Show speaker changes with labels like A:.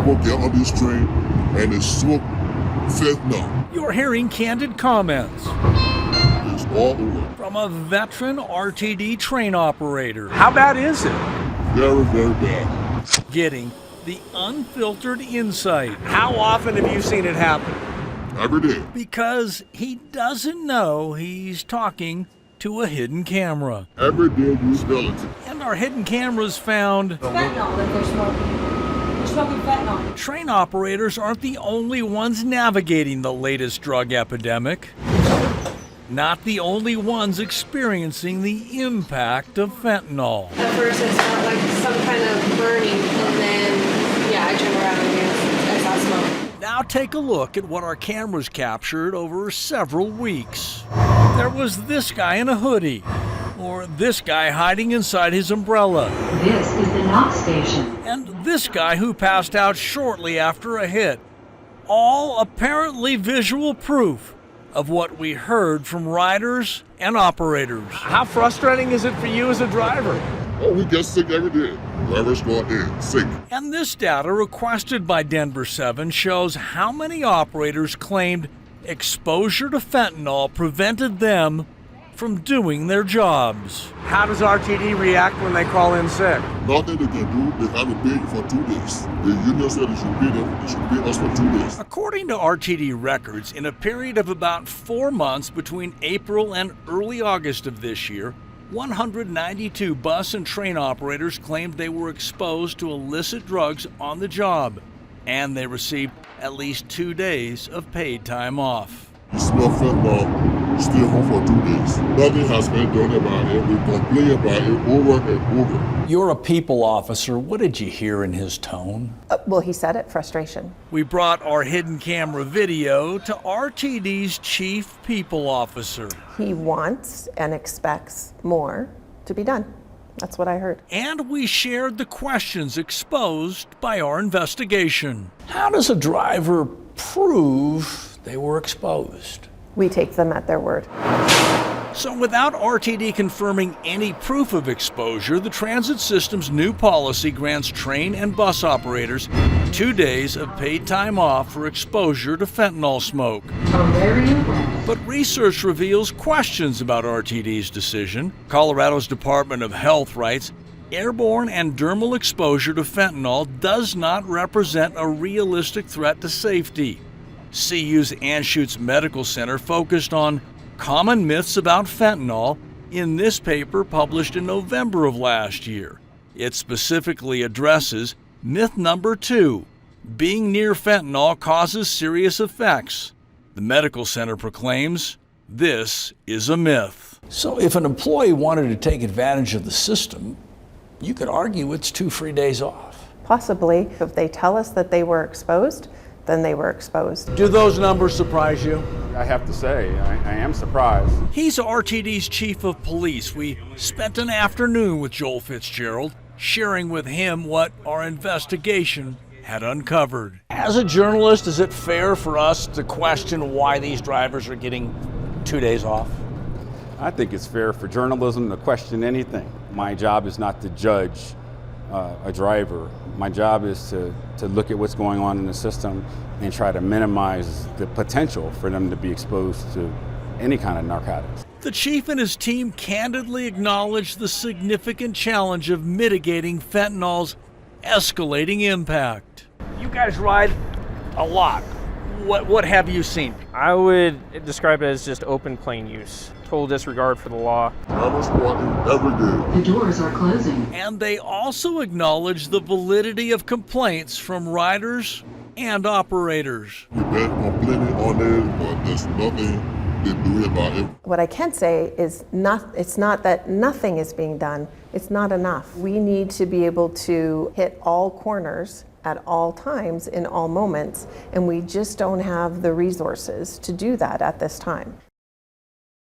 A: people get on this train and they smoke fentanyl.
B: You're hearing candid comments
A: It's all over.
B: from a veteran RTD train operator.
C: How bad is it?
A: Very, very bad.
B: Getting the unfiltered insight
C: How often have you seen it happen?
A: Every day.
B: because he doesn't know he's talking to a hidden camera.
A: Every day you smell it.
B: And our hidden cameras found
D: Fentanyl that they're smoking. They're smoking fentanyl.
B: train operators aren't the only ones navigating the latest drug epidemic. Not the only ones experiencing the impact of fentanyl.
E: At first I smelled like some kind of burning, and then, I turned around and I saw smoke.
B: Now take a look at what our cameras captured over several weeks. There was this guy in a hoodie, or this guy hiding inside his umbrella,
F: This is the NOx station.
B: and this guy who passed out shortly after a hit. All apparently visual proof of what we heard from riders and operators.
C: How frustrating is it for you as a driver?
A: Oh, we get sick every day. Drivers go in sick.
B: And this data requested by Denver 7 shows how many operators claimed exposure to fentanyl prevented them from doing their jobs.
C: How does RTD react when they call in sick?
A: Nothing they can do. They haven't paid for 2 days. The union said they should pay them. They should pay us for 2 days.
B: According to RTD records, in a period of about 4 months between April and early August of this year, 192 bus and train operators claimed they were exposed to illicit drugs on the job, and they received at least 2 days of paid time off.
A: You smell fentanyl, you stay home for 2 days. Nothing has been done about it. We complain about it over and over.
B: You're a people officer. What did you hear in his tone?
G: Well, he said it, frustration.
B: We brought our hidden camera video to RTD's chief people officer.
G: He wants and expects more to be done. That's what I heard.
B: And we shared the questions exposed by our investigation. How does a driver prove they were exposed?
G: We take them at their word.
B: So without RTD confirming any proof of exposure, the transit system's new policy grants train and bus operators 2 days of paid time off for exposure to fentanyl smoke. But research reveals questions about RTD's decision. Colorado's Department of Health writes, airborne and dermal exposure to fentanyl does not represent a realistic threat to safety. CU's Anschutz Medical Center focused on common myths about fentanyl in this paper published in November of last year. It specifically addresses myth number 2, being near fentanyl causes serious effects. The medical center proclaims this is a myth. So if an employee wanted to take advantage of the system, you could argue it's 2 free days off.
G: Possibly, if they tell us that they were exposed, then they were exposed.
C: Do those numbers surprise you?
H: I have to say, I am surprised.
B: He's RTD's chief of police. We spent an afternoon with Joel Fitzgerald, sharing with him what our investigation had uncovered. As a journalist, is it fair for us to question why these drivers are getting 2 days off?
H: I think it's fair for journalism to question anything. My job is not to judge a driver. My job is to look at what's going on in the system and try to minimize the potential for them to be exposed to any kind of narcotics.
B: The chief and his team candidly acknowledged the significant challenge of mitigating fentanyl's escalating impact. You guys ride a lot. What have you seen?
I: I would describe it as just open plain use. Total disregard for the law.
A: Drivers walking every day.
F: The doors are closing.
B: And they also acknowledge the validity of complaints from riders and operators.
A: We've been complaining on it, but there's nothing they do about it.
G: What I can say is it's not that nothing is being done. It's not enough. We need to be able to hit all corners at all times in all moments, and we just don't have the resources to do that at this time.